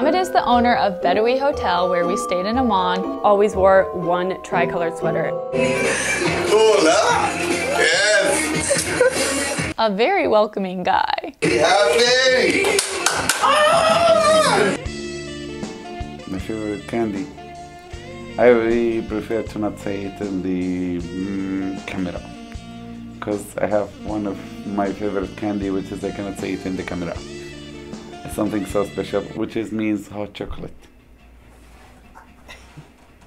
Mohammed is the owner of Bedawi Hotel, where we stayed in Amman. Always wore one tri-colored sweater. Hola! Yes! A very welcoming guy. Happy! My favorite candy. I really prefer to not say it in the camera, because I have one of my favorite candy, which is I cannot say it in the camera. It's something so special, which means hot chocolate.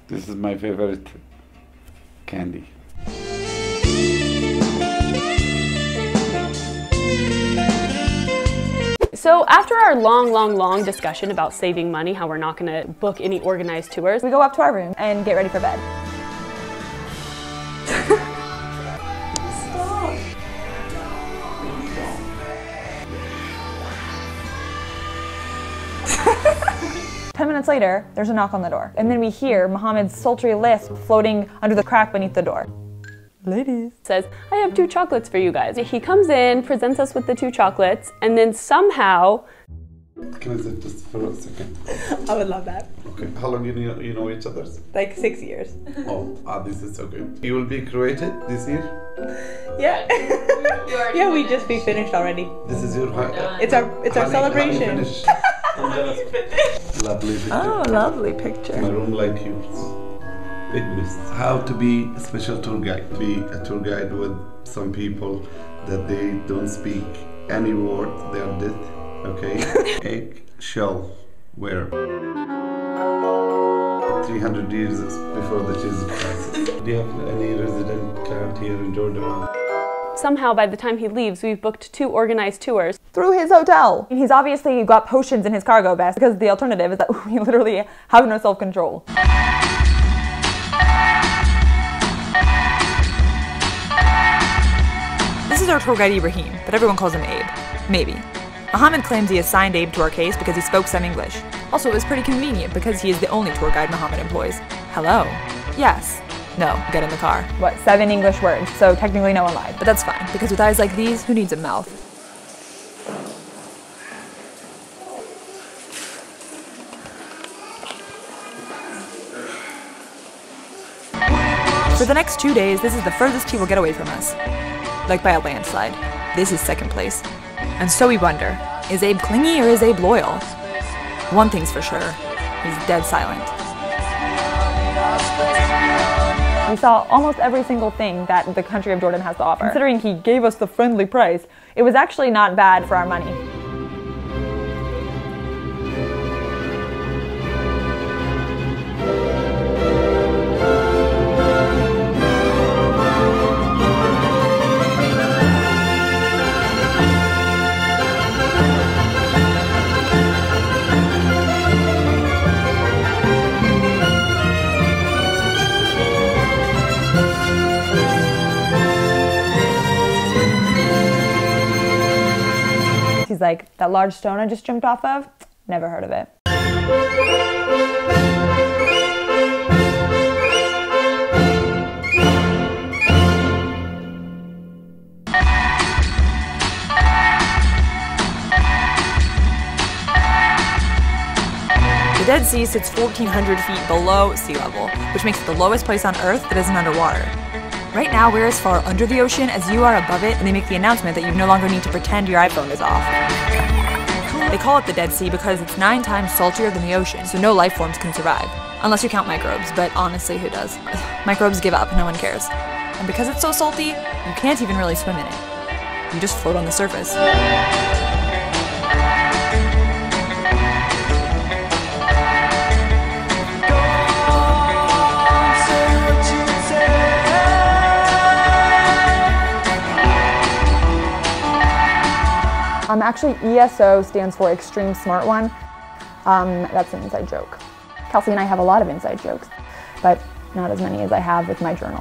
This is my favorite candy. So after our long discussion about saving money, how we're not gonna book any organized tours, we go up to our room and get ready for bed. Stop. 10 minutes later, there's a knock on the door. And then we hear Mohammed's sultry lisp floating under the crack beneath the door. Ladies. Says, I have 2 chocolates for you guys. He comes in, presents us with the 2 chocolates, and then somehow... Can I sit just for a second? I would love that. Okay. How long you know each other? Like 6 years. Oh, this is so good. You will be graduated this year? Yeah. Yeah, we finished already. This is your It's our celebration. Lovely picture. Oh, lovely picture. My room like yours. Witness how to be a special tour guide. Be a tour guide with some people that they don't speak any word, they are dead. Okay. Egg shell where 300 years before the Jesus Christ. Do you have any resident camp here in Jordan? Somehow, by the time he leaves, we've booked 2 organized tours. Through his hotel. He's obviously got potions in his cargo vest, because the alternative is that we literally have no self-control. This is our tour guide Ibrahim, but everyone calls him Abe. Maybe. Mohammed claims he assigned Abe to our case because he spoke some English. Also, it was pretty convenient because he is the only tour guide Mohammed employs. Hello? Yes. No, get in the car. What, 7 English words, so technically no one lied. But that's fine, because with eyes like these, who needs a mouth? For the next 2 days, this is the furthest he will get away from us. Like by a landslide. This is second place. And so we wonder, is Abe clingy or is Abe loyal? One thing's for sure, he's dead silent. We saw almost every single thing that the country of Jordan has to offer. Considering he gave us the friendly price, it was actually not bad for our money. He's like, that large stone I just jumped off of? Never heard of it. The Dead Sea sits 1,400 feet below sea level, which makes it the lowest place on Earth that isn't underwater. Right now, we're as far under the ocean as you are above it, and they make the announcement that you no longer need to pretend your iPhone is off. They call it the Dead Sea because it's 9 times saltier than the ocean, so no life forms can survive. Unless you count microbes, but honestly, who does? Microbes give up, no one cares. And because it's so salty, you can't even really swim in it. You just float on the surface. Actually, ESO stands for Extreme Smart One. That's an inside joke. Kelsey and I have a lot of inside jokes, but not as many as I have with my journal.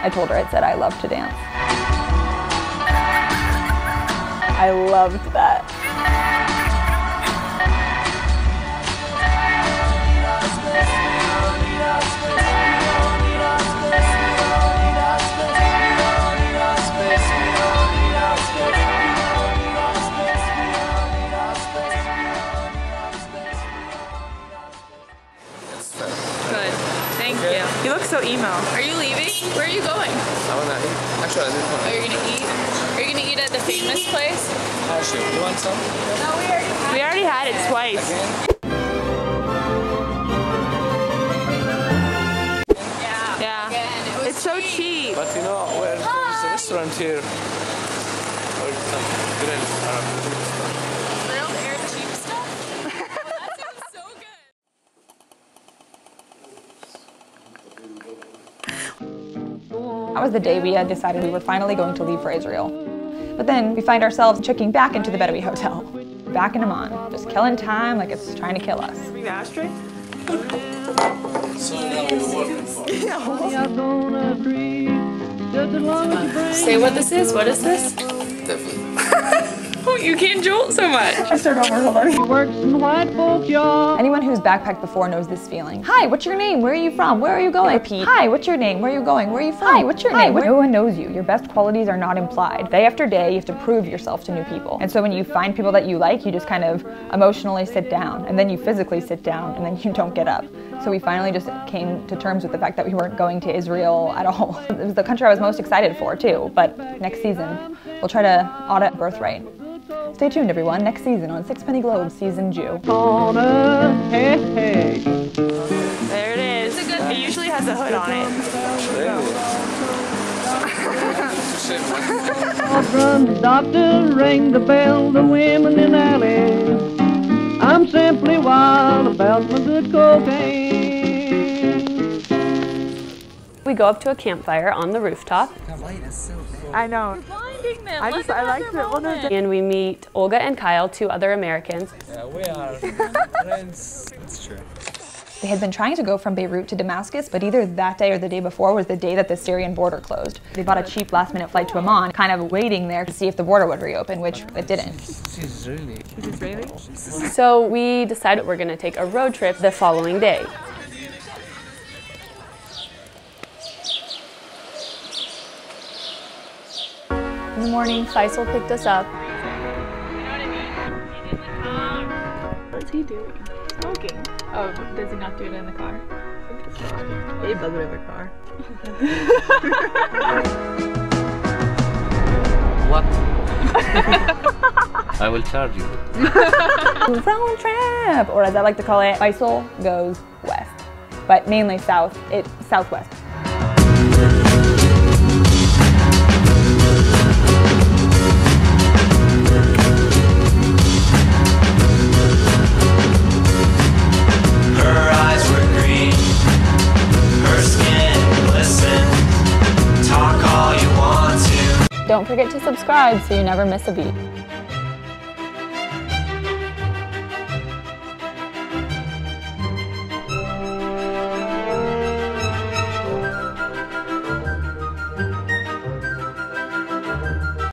I told her it said I love to dance. I loved that. Space, emo. Are you leaving? Where are you going? I wanna eat. Actually, I didn't want to. Are you gonna eat? Are you gonna eat at the famous place? Oh, sure. You want some? No, we already had it twice. Again? Yeah. Again, it's so cheap. But you know, there's a restaurant here. Or some grill. Real air cheap stuff? That sounds so good. That was the day we had decided we were finally going to leave for Israel. But then we find ourselves checking back into the Bedawi hotel. Back in Amman, just killing time like it's trying to kill us. Bring the ashtray? So now we're working for. Say what this is. What is this? Definitely. Oh, you can't jolt so much. I start over, hold on. Anyone who's backpacked before knows this feeling. Hi, what's your name? Where are you from? Where are you going? Repeat. Hi, what's your name? Where are you going? Where are you from? Hi, what's your name? No one knows you. Your best qualities are not implied. Day after day, you have to prove yourself to new people. And so when you find people that you like, you just kind of emotionally sit down, and then you physically sit down, and then you don't get up. So we finally just came to terms with the fact that we weren't going to Israel at all. It was the country I was most excited for too, but next season, we'll try to audit birthright. Stay tuned, everyone. Next season on Sixpenny Globe, Season Jew. There it is. It usually has a hood on it. Doctor, ring the bell, the women in alleys. I'm simply wild about my good cocaine. We go up to a campfire on the rooftop. I know. Blinding them. I liked it. Well, no, And we meet Olga and Kyle, two other Americans. Yeah, we are friends. It's true. They had been trying to go from Beirut to Damascus, but either that day or the day before was the day that the Syrian border closed. They bought a cheap last-minute flight to Amman, kind of waiting there to see if the border would reopen, which it didn't. She's really. So we decided we're going to take a road trip the following day. In the morning, Faisal picked us up. What's he doing? Smoking. Oh, does he not do it in the car? He does it in the car. What? I will charge you. Round trip, or as I like to call it, Faisal goes west, but mainly southwest. Her eyes were green, her skin glistened. Talk all you want to. Don't forget to subscribe so you never miss a beat.